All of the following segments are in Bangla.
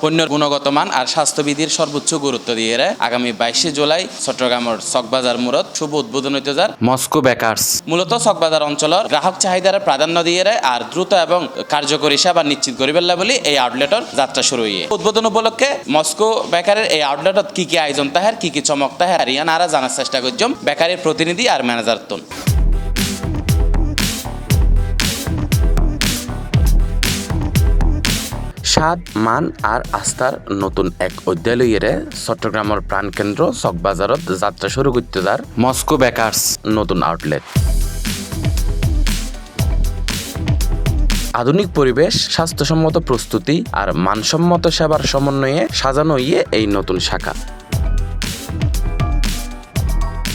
পণ্যের গুণগত মান আর স্বাস্থ্যবিধির সর্বোচ্চ গুরুত্ব দিয়ে আগামী 22 জুলাই চট্টগ্রামের চকবাজার মোড়ত শুভ উদ্বোধন হইতে যার মস্কো বেকার্স। মূলত চকবাজার অঞ্চলের গ্রাহক চাহিদার প্রাধান্য দিয়ে আর দ্রুত এবং কার্যকরী সেবা নিশ্চিত করিবেন বলে এই আউটলেটর যাত্রা শুরু হইয়ে উদ্বোধন উপলক্ষে মস্কো বেকারের এই আউটলেটত কি কি আয়োজন তাহার কি কি চমক তাহার ইয়ান আরা জানার চেষ্টা করছম বেকারের প্রতিনিধি আর ম্যানেজার তন। স্বাদ, মান আর আস্থার নতুন এক অধ্যায় লইয়ে চট্টগ্রামের প্রাণকেন্দ্র চকবাজারত যাত্রা শুরু করতে যার মস্কো বেকার্স নতুন আউটলেট। আধুনিক পরিবেশ, স্বাস্থ্যসম্মত প্রস্তুতি আর মানসম্মত সেবার সমন্বয়ে সাজানো হইয়ে এই নতুন শাখা।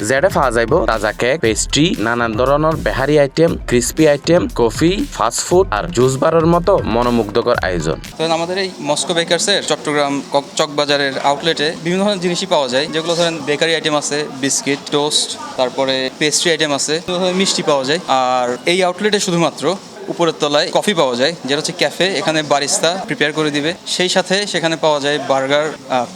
যেটা পাওয়া যাইব তাজা কেক, পেস্ট্রি, নানান ধরনের Bihari item, crispy item, coffee, fast food আর জুস বারের মতো মনোমুগ্ধকর আয়োজন। আমাদের এই মস্কো বেকার্সের চট্টগ্রাম চকবাজারের আউটলেটে বিভিন্ন ধরনের জিনিসই পাওয়া যায়, যেগুলো ধরেন বেকারি আইটেম আছে, বিস্কিট, টোস্ট, তারপরে পেস্ট্রি আইটেম আছে, মিষ্টি পাওয়া যায়। আর এই আউটলেটে শুধুমাত্র উপরের তলায় কফি পাওয়া যায়, যেটা হচ্ছে ক্যাফে। এখানে বারিস্তা প্রিপেয়ার করে দিবে। সেই সাথে সেখানে পাওয়া যায় বার্গার,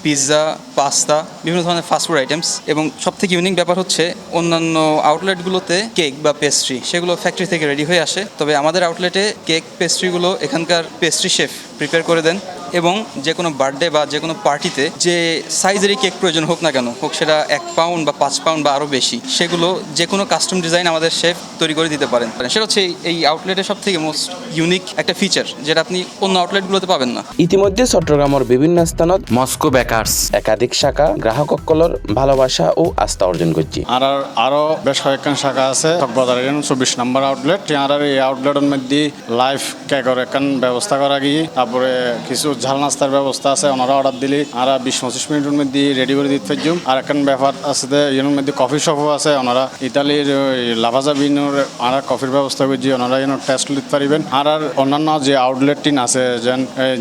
পিৎজা, পাস্তা, বিভিন্ন ধরনের ফাস্টফুড আইটেমস। এবং সবথেকে ইউনিক ব্যাপার হচ্ছে অন্যান্য আউটলেটগুলোতে কেক বা পেস্ট্রি সেগুলো ফ্যাক্টরি থেকে রেডি হয়ে আসে, তবে আমাদের আউটলেটে কেক, পেস্ট্রিগুলো এখানকার পেস্ট্রি শেফ প্রিপেয়ার করে দেন। এবং যে কোনো বার্থডে বা যে কোনো পার্টিতে যে সাইজেরই কেক প্রয়োজন হোক না কেন, হোক সেটা 1 পাউন্ড বা 5 পাউন্ড বা আরও বেশি, সেগুলো যে কোনো কাস্টম ডিজাইন আমাদের শেফ তৈরি করে দিতে পারেন। সেটা হচ্ছে এই আউটলেটের সব থেকে মোস্ট ইউনিক একটা ফিচার, যেটা আপনি অন্য আউটলেটগুলোতে পাবেন না। ইতিমধ্যে চট্টগ্রামের বিভিন্ন স্থানত মস্কো বেকার্স একাধিক শাখা গ্রাহকসকলের ভালোবাসা ও আস্থা অর্জন করছে। আর আরো বেশ কয়েকখান শাখা আছে চকবাজারের 24 নম্বর আউটলেট। আর এই আউটলেটের মধ্যে লাইভ কেকের একখান ব্যবস্থা করা গিয়ে, তারপরে কিছু ঝাল নাস্তার ব্যবস্থা আছে। ওনারা অর্ডার দিলে আর 20-25 মিনিটের মধ্যে রেডি করে দিতে পারছুম। আর একখান ব্যাপার আছে এর মধ্যে কফি শপও আছে। ওনারা ইতালির লাভাজা বিনোর আর কফির ব্যবস্থা করছি, ওনারা টেস্ট লিখতে পারবেন। আর অন্যান্য যে আউটলেট টিন আছে, যেন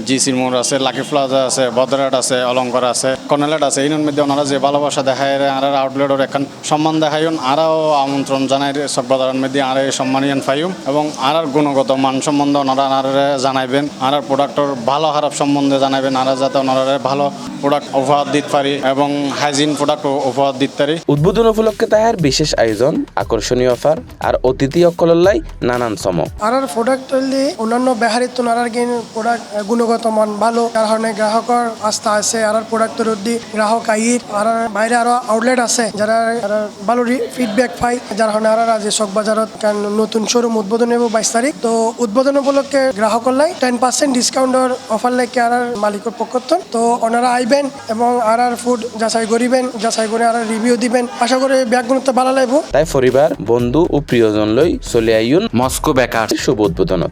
জিসির মোড় আছে, লাকি প্লাজা আছে, বদরাট আছে, অলঙ্কার আছে, কর্নেলেট আছে, এর মধ্যে ওনারা যে ভালোবাসা দেখায় আর আউটলেটের এখন সম্মান দেখাইন। আরও আমন্ত্রণ জানাই চকবাজারের মধ্যে আর সম্মানিয়ান পাইম। এবং আর গুণগত মান সম্বন্ধে ওনারা আর জানাইবেন, আর প্রোডাক্টের ভালো খারাপ সম্বন্ধে জানাবেন, আর যাতে ওনারা ভালো প্রোডাক্ট উপহার দিতে পারি এবং হাইজিন প্রোডাক্ট উপহার দিতে পারি। উদ্বোধন উপলক্ষে তাহার বিশেষ আয়োজন, আকর্ষণীয় অফার আর অতিথি অকলল্লাই নানান চমক। আর প্রোডাক্ট হইলে অন্যান্য বেহারির তো নানার প্রোডাক্ট গুণগত মান ভালো, তার কারণে গ্রাহকের আস্থা আছে। আর প্রোডাক্টের উদ্দি গ্রাহক আইর আর বাইরে আরো আউটলেট আছে যারা ভালো ফিডব্যাক পায়, যার কারণে আর যে চকবাজারত নতুন শোরুম উদ্বোধন হইব 22 তারিখ। তো উদ্বোধন উপলক্ষে গ্রাহকের লাই 10% ডিসকাউন্টের অফার লাগে আর মালিকের পক্ষত। তো ওনারা আইবেন এবং আর ফুড যাচাই করিবেন, যাচাই করে আর রিভিউ দিবেন। আশা করি ব্যাগগুলোতে ভালো লাগবে। তাই পরিবার, বন্ধু ও প্রিয়জন লই চলে আইন মস্কো বেকার্স শুভ উদ্বোধন।